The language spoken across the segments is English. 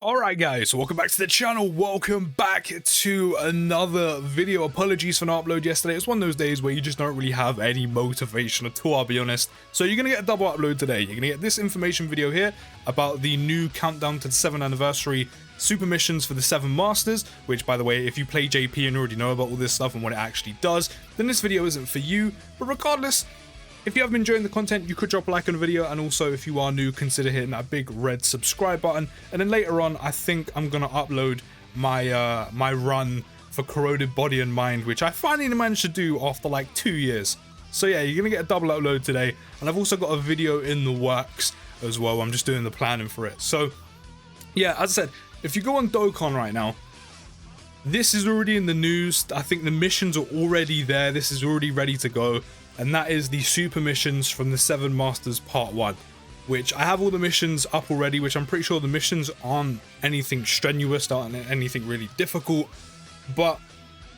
Alright guys, so welcome back to the channel, welcome back to another video. Apologies for not upload yesterday. It's one of those days where you just don't really have any motivation at all, I'll be honest. So you're gonna get a double upload today. You're gonna get this information video here about the new countdown to the 7th anniversary super missions for the 7 Masters, which by the way, if you play JP and already know about all this stuff and what it actually does, then this video isn't for you. But regardless, if you have been enjoying the content, you could drop a like on the video, and also if you are new, consider hitting that big red subscribe button. And then later on, I think I'm gonna upload my my run for Corroded Body and Mind, which I finally managed to do after like 2 years. So yeah, you're gonna get a double upload today, and I've also got a video in the works as well. I'm just doing the planning for it. So yeah, as I said, if you go on Dokkan right now, this is already in the news. I think the missions are already there. This is already ready to go. And that is the super missions from the 7 Masters Part 1, which I have all the missions up already, which I'm pretty sure the missions aren't anything strenuous, aren't anything really difficult. But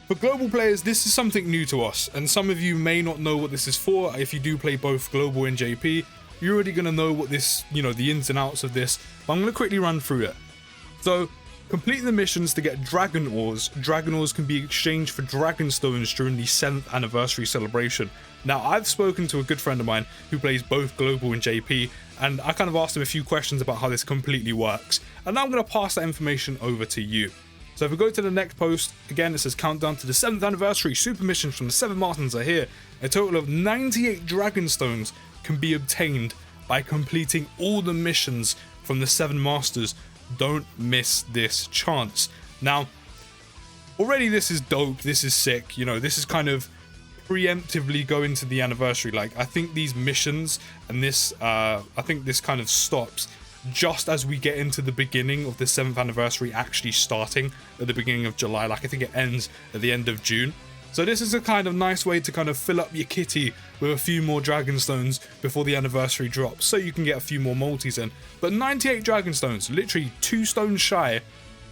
for global players, this is something new to us, and some of you may not know what this is for. If you do play both global and JP, you're already going to know what this, the ins and outs of this, but I'm going to quickly run through it. So, complete the missions to get Dragon Ores. Dragon Ores can be exchanged for Dragon Stones during the 7th anniversary celebration. Now, I've spoken to a good friend of mine who plays both Global and JP, and I kind of asked him a few questions about how this completely works. And now I'm going to pass that information over to you. So if we go to the next post, again, it says countdown to the 7th anniversary super missions from the 7 Masters are here. A total of 98 Dragon Stones can be obtained by completing all the missions from the 7 Masters. Don't miss this chance. Now, already this is dope, this is sick, this is kind of preemptively go into the anniversary. Like, I think these missions and this, I think this kind of stops just as we get into the beginning of the 7th anniversary actually starting at the beginning of July. Like, I think it ends at the end of June. So this is a kind of nice way to kind of fill up your kitty with a few more Dragon Stones before the anniversary drops, so you can get a few more multis in. But 98 Dragon Stones, literally 2 stones shy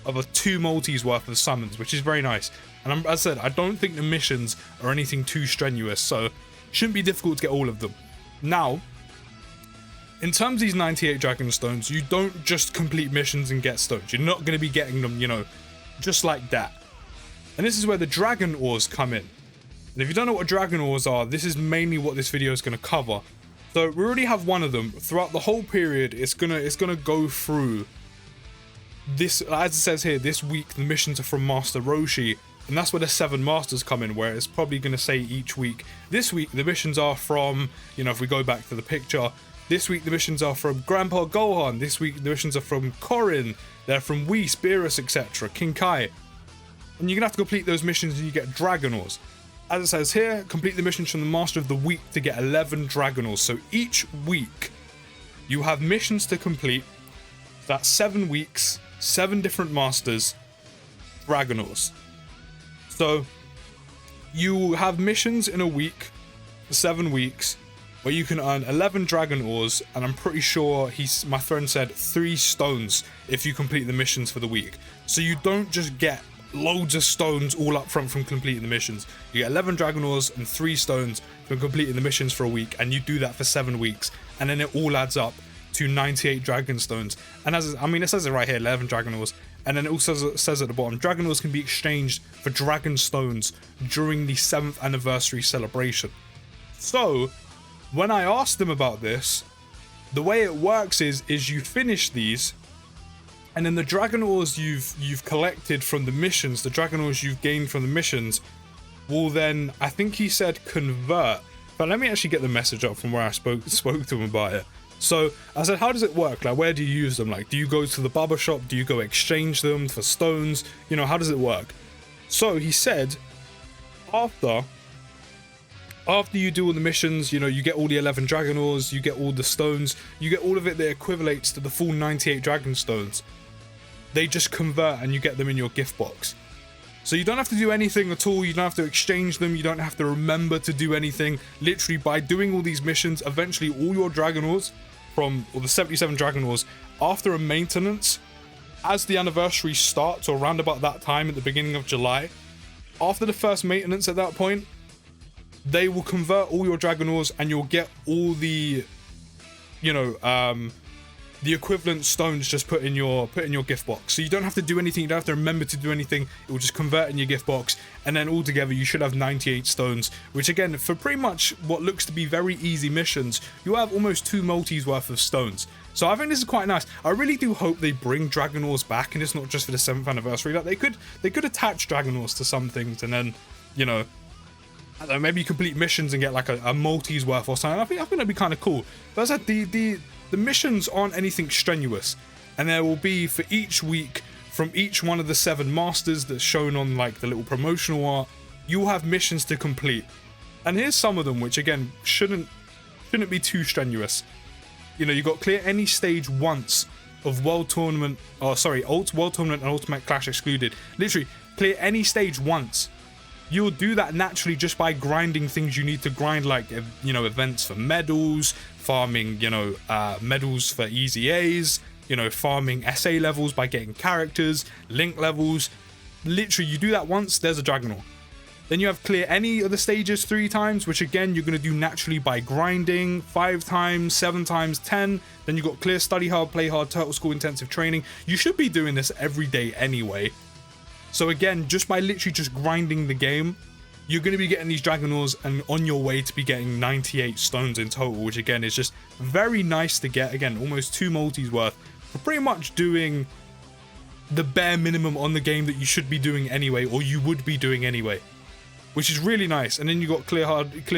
of a 2 multis worth of summons, which is very nice. And as I said, I don't think the missions are anything too strenuous, so shouldn't be difficult to get all of them. Now, in terms of these 98 Dragon Stones, you don't just complete missions and get stones. You're not going to be getting them, just like that. And this is where the Dragon Ores come in. And if you don't know what Dragon Ores are, this is mainly what this video is going to cover. So we already have one of them. Throughout the whole period, it's gonna go through this. As it says here, this week the missions are from Master Roshi, and that's where the 7 Masters come in, where it's probably going to say each week. This week the missions are from, if we go back to the picture, this week the missions are from Grandpa Gohan. This week the missions are from Korin. They're from Whis, Beerus, etc. King Kai. And you're going to have to complete those missions and you get Dragon Ores. As it says here, complete the missions from the Master of the Week to get 11 Dragon Ores. So each week, you have missions to complete. That's 7 weeks, 7 different Masters, Dragon Ores. So you have missions in a week, 7 weeks, where you can earn 11 Dragon Ores, and I'm pretty sure my friend said 3 stones if you complete the missions for the week. So you don't just get loads of stones all up front from completing the missions. You get 11 Dragon Ores and 3 stones from completing the missions for a week, and you do that for 7 weeks, and then it all adds up to 98 Dragon Stones. And it says it right here, 11 Dragon Ores, and then it also says at the bottom, Dragon Ores can be exchanged for Dragon Stones during the 7th anniversary celebration. So when I asked them about this, the way it works is you finish these, and then the Dragon Ores you've collected from the missions, the Dragon Ores you've gained from the missions, will then, I think he said, convert. But let me actually get the message up from where I spoke to him about it. So I said, how does it work? Like, where do you use them? Like, do you go to the barber shop? Do you go exchange them for stones? How does it work? So he said, after you do all the missions, you get all the 11 Dragon Ores, you get all the stones, you get all of it that equivalates to the full 98 Dragon Stones. They just convert and you get them in your gift box. So you don't have to do anything at all. You don't have to exchange them. You don't have to remember to do anything. Literally, by doing all these missions, eventually all your Dragon Ores or the 77 Dragon Ores, after a maintenance, as the anniversary starts, or around about that time at the beginning of July, after the first maintenance at that point, they will convert all your Dragon Ores and you'll get all the, the equivalent stones just put in your gift box. So you don't have to do anything, you don't have to remember to do anything, it will just convert in your gift box, and then altogether you should have 98 stones, which again, for pretty much what looks to be very easy missions, you have almost 2 multis worth of stones. So I think this is quite nice. I really do hope they bring Dragon Ores back, and it's not just for the 7th anniversary. Like they could attach Dragon Ores to some things, and then, you know, I don't know, maybe complete missions and get like a multis worth or something. I think that'd be kind of cool. But as I said, the missions aren't anything strenuous, and there will be for each week from each one of the 7 masters that's shown on like the little promotional art, you'll have missions to complete. And here's some of them, which again shouldn't be too strenuous. You know, you got clear any stage once of World Tournament, World Tournament and Ultimate Clash excluded. Literally, clear any stage once. You'll do that naturally just by grinding things you need to grind, like, you know, events for medals, farming, you know, medals for easy A's, you know, farming SA levels by getting characters, link levels. Literally, you do that once, there's a Dragon Ore. Then you have clear any of the stages 3 times, which again, you're going to do naturally by grinding 5 times, 7 times, 10. Then you've got clear study hard, play hard, turtle school intensive training. You should be doing this every day anyway. So again, just by literally just grinding the game, you're going to be getting these Dragon Ores and on your way to be getting 98 stones in total, which again is just very nice to get. Again, almost 2 multis worth for pretty much doing the bare minimum on the game that you should be doing anyway, or you would be doing anyway, which is really nice. And then you got clear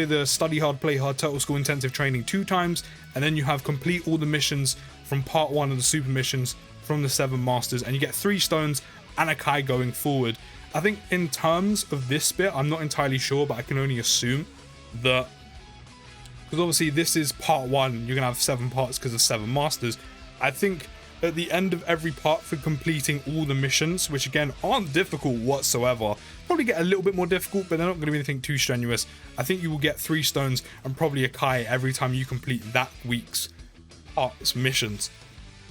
the study hard, play hard, turtle school intensive training 2 times, and then you have complete all the missions from part 1 of the super missions from the 7 masters, and you get 3 stones and a Kai going forward. I think in terms of this bit, I'm not entirely sure, but I can only assume that, because obviously this is part 1, you're gonna have 7 parts because of 7 masters. I think at the end of every part for completing all the missions, which again aren't difficult whatsoever, probably get a little bit more difficult, but they're not going to be anything too strenuous. I think you will get 3 stones and probably a Kai every time you complete that week's parts missions.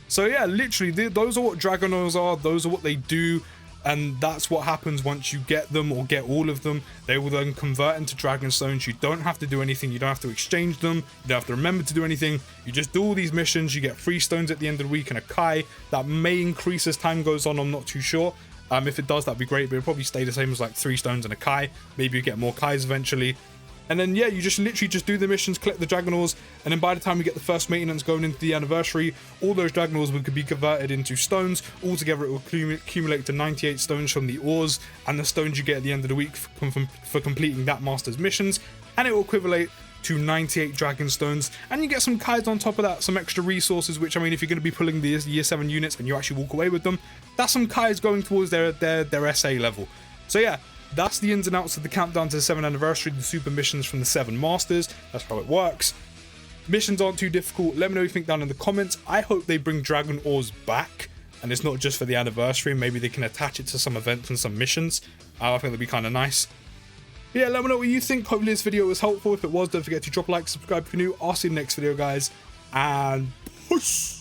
So yeah, literally, those are what Dragon Ores are, those are what they do, and that's what happens once you get them or get all of them. They will then convert into Dragon Stones. You don't have to do anything, you don't have to exchange them, you don't have to remember to do anything. You just do all these missions, you get 3 stones at the end of the week and a Kai. That may increase as time goes on, I'm not too sure. If it does, that'd be great, but it'll probably stay the same as like 3 stones and a Kai. Maybe you get more Kais eventually. And then yeah, you just literally just do the missions, collect the Dragon Ores, and then by the time you get the first maintenance going into the anniversary, all those Dragon Ores will be converted into stones. Altogether it will accumulate to 98 stones from the ores and the stones you get at the end of the week for completing that master's missions, and it will equivalent to 98 Dragon Stones, and you get some Kais on top of that, some extra resources, which I mean, if you're going to be pulling the year 7 units and you actually walk away with them, that's some Kais going towards their SA level. So yeah, that's the ins and outs of the countdown to the 7th anniversary, the super missions from the 7 masters. That's how it works. Missions aren't too difficult. Let me know what you think down in the comments. I hope they bring Dragon Ores back, and it's not just for the anniversary. Maybe they can attach it to some events and some missions. I think that'd be kind of nice. But yeah, let me know what you think. Hopefully this video was helpful. If it was, don't forget to drop a like, subscribe if you're new. I'll see you in the next video, guys, and peace.